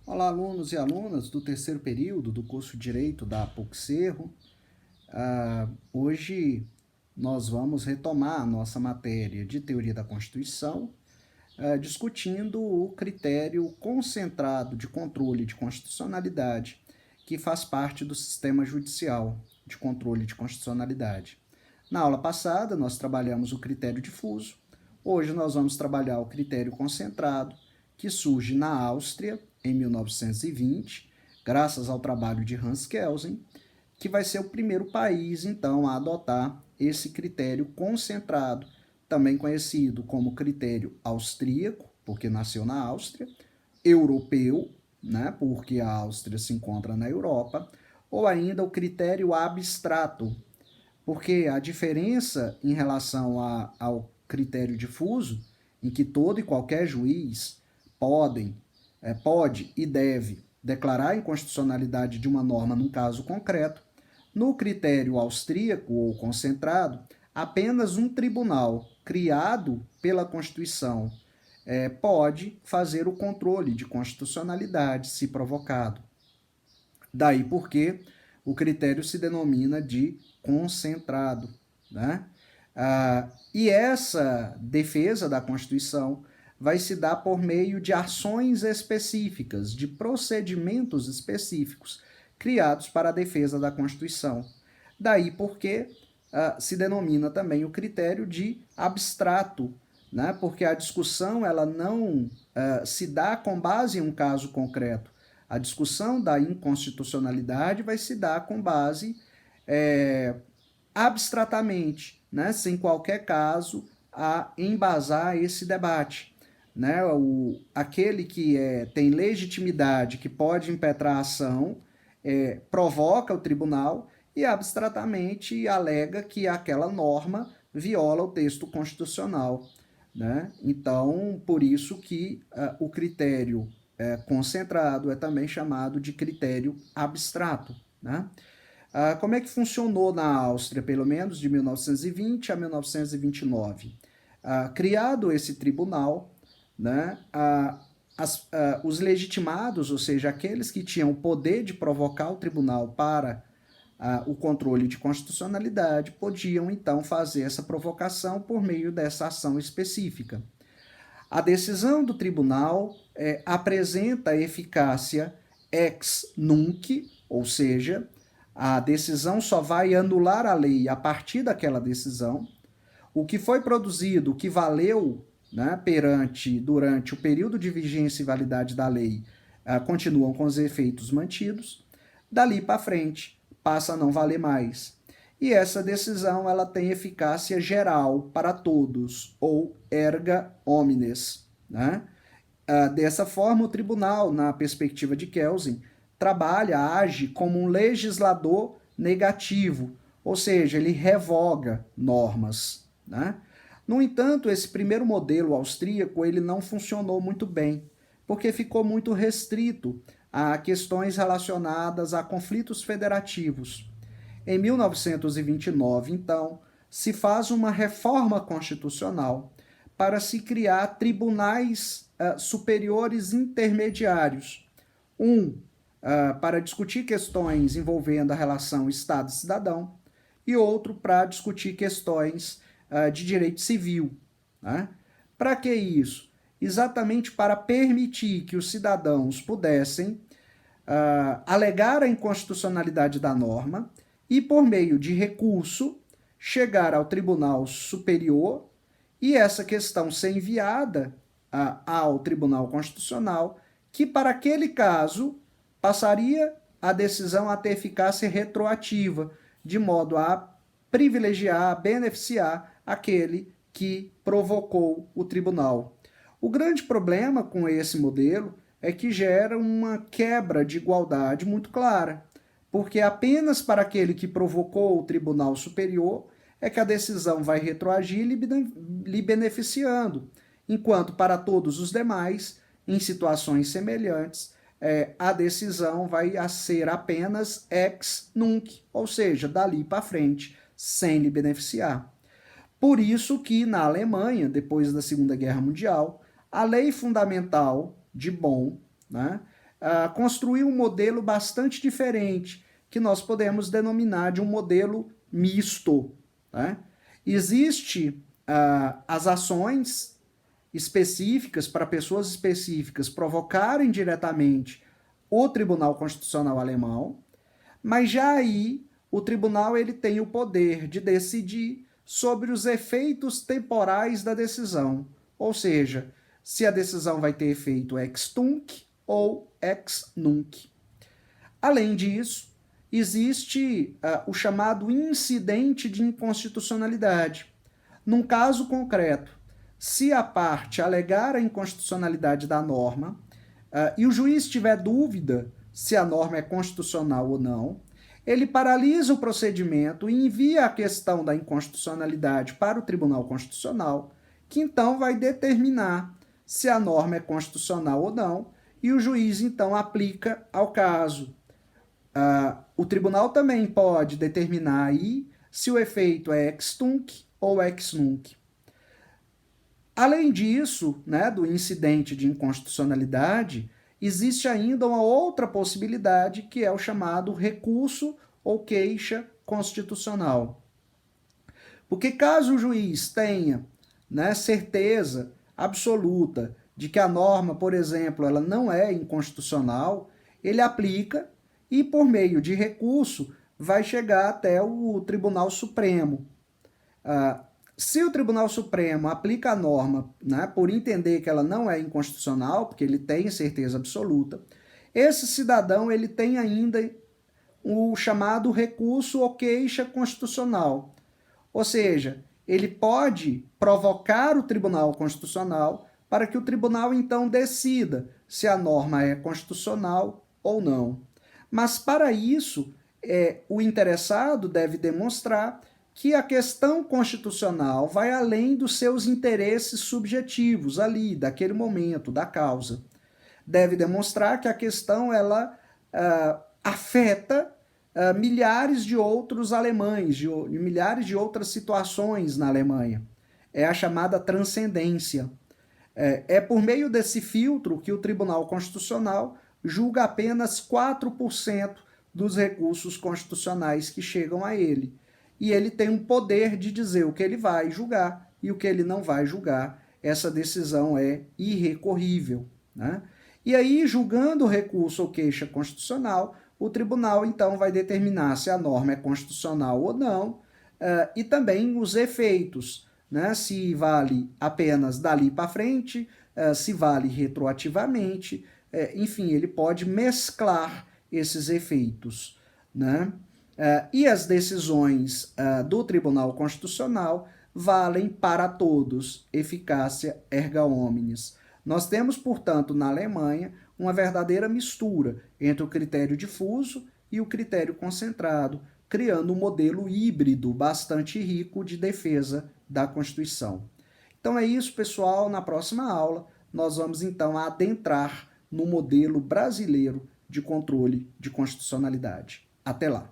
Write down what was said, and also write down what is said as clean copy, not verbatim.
Olá, alunos e alunas do terceiro período do curso de Direito da PUC-Cerro. Hoje nós vamos retomar a nossa matéria de Teoria da Constituição, discutindo o critério concentrado de controle de constitucionalidade, que faz parte do sistema judicial de controle de constitucionalidade. Na aula passada, nós trabalhamos o critério difuso. Hoje nós vamos trabalhar o critério concentrado, que surge na Áustria, em 1920, graças ao trabalho de Hans Kelsen, que vai ser o primeiro país, então, a adotar esse critério concentrado, também conhecido como critério austríaco, porque nasceu na Áustria, europeu, né, porque a Áustria se encontra na Europa, ou ainda o critério abstrato, porque a diferença em relação ao critério difuso, em que todo e qualquer juiz pode e deve declarar a inconstitucionalidade de uma norma num caso concreto, no critério austríaco ou concentrado, apenas um tribunal criado pela Constituição pode fazer o controle de constitucionalidade se provocado. Daí porque o critério se denomina de concentrado. Né? E essa defesa da Constituição vai se dar por meio de ações específicas, de procedimentos específicos criados para a defesa da Constituição. Daí porque se denomina também o critério de abstrato, né? Porque a discussão ela não se dá com base em um caso concreto. A discussão da inconstitucionalidade vai se dar com base abstratamente, né? Sem qualquer caso a embasar esse debate. Né? Aquele que tem legitimidade, que pode impetrar a ação, provoca o tribunal e abstratamente alega que aquela norma viola o texto constitucional. Né? Então, por isso que o critério concentrado é também chamado de critério abstrato. Né? Como é que funcionou na Áustria, pelo menos de 1920 a 1929? Criado esse tribunal, né, os legitimados, ou seja, aqueles que tinham o poder de provocar o tribunal para o controle de constitucionalidade, podiam então fazer essa provocação por meio dessa ação específica. A decisão do tribunal apresenta eficácia ex nunc, ou seja, a decisão só vai anular a lei a partir daquela decisão. O que foi produzido, o que valeu, né, durante o período de vigência e validade da lei, continuam com os efeitos mantidos. Dali para frente, passa a não valer mais. E essa decisão ela tem eficácia geral para todos, ou erga omnes. Né? Dessa forma, o tribunal, na perspectiva de Kelsen, age como um legislador negativo, ou seja, ele revoga normas. Né? No entanto, esse primeiro modelo austríaco ele não funcionou muito bem, porque ficou muito restrito a questões relacionadas a conflitos federativos. Em 1929, então, se faz uma reforma constitucional para se criar tribunais superiores intermediários. Para discutir questões envolvendo a relação Estado-cidadão e outro para discutir questões de direito civil. Né? Para que isso? Exatamente para permitir que os cidadãos pudessem alegar a inconstitucionalidade da norma e, por meio de recurso, chegar ao Tribunal Superior e essa questão ser enviada ao Tribunal Constitucional, que para aquele caso passaria a decisão a ter eficácia retroativa, de modo a privilegiar, beneficiar aquele que provocou o tribunal. O grande problema com esse modelo é que gera uma quebra de igualdade muito clara, porque apenas para aquele que provocou o Tribunal Superior é que a decisão vai retroagir lhe beneficiando, enquanto para todos os demais, em situações semelhantes, a decisão vai ser apenas ex nunc, ou seja, dali para frente, sem lhe beneficiar. Por isso que na Alemanha, depois da Segunda Guerra Mundial, a lei fundamental de Bonn, né, construir um modelo bastante diferente, que nós podemos denominar de um modelo misto. Tá? Existe as ações específicas para pessoas específicas provocarem diretamente o Tribunal Constitucional Alemão, mas já aí o tribunal ele tem o poder de decidir sobre os efeitos temporais da decisão, ou seja, se a decisão vai ter efeito ex tunc ou ex nunc. Além disso, existe o chamado incidente de inconstitucionalidade. Num caso concreto, se a parte alegar a inconstitucionalidade da norma e o juiz tiver dúvida se a norma é constitucional ou não, ele paralisa o procedimento e envia a questão da inconstitucionalidade para o Tribunal Constitucional, que então vai determinar se a norma é constitucional ou não, e o juiz então aplica ao caso. O tribunal também pode determinar aí se o efeito é ex tunc ou ex nunc. Além disso, né, do incidente de inconstitucionalidade, existe ainda uma outra possibilidade, que é o chamado recurso ou queixa constitucional. Porque caso o juiz tenha, né, certeza absoluta de que a norma, por exemplo, ela não é inconstitucional, ele aplica e, por meio de recurso, vai chegar até o Tribunal Supremo. Se o Tribunal Supremo aplica a norma, né, por entender que ela não é inconstitucional, porque ele tem certeza absoluta, esse cidadão ele tem ainda o chamado recurso ou queixa constitucional. Ou seja, ele pode provocar o Tribunal Constitucional para que o tribunal então decida se a norma é constitucional ou não. Mas para isso, o interessado deve demonstrar que a questão constitucional vai além dos seus interesses subjetivos ali, daquele momento, da causa. Deve demonstrar que a questão ela afeta milhares de outros alemães, de milhares de outras situações na Alemanha. É a chamada transcendência. É por meio desse filtro que o Tribunal Constitucional julga apenas 4% dos recursos constitucionais que chegam a ele. E ele tem um poder de dizer o que ele vai julgar e o que ele não vai julgar. Essa decisão é irrecorrível. Né? E aí, julgando o recurso ou queixa constitucional, o tribunal, então, vai determinar se a norma é constitucional ou não, e também os efeitos, né? Se vale apenas dali para frente, se vale retroativamente, enfim, ele pode mesclar esses efeitos, né? E as decisões do Tribunal Constitucional valem para todos, eficácia erga omnes. Nós temos, portanto, na Alemanha, uma verdadeira mistura entre o critério difuso e o critério concentrado, criando um modelo híbrido bastante rico de defesa da Constituição. Então é isso, pessoal. Na próxima aula, nós vamos então adentrar no modelo brasileiro de controle de constitucionalidade. Até lá!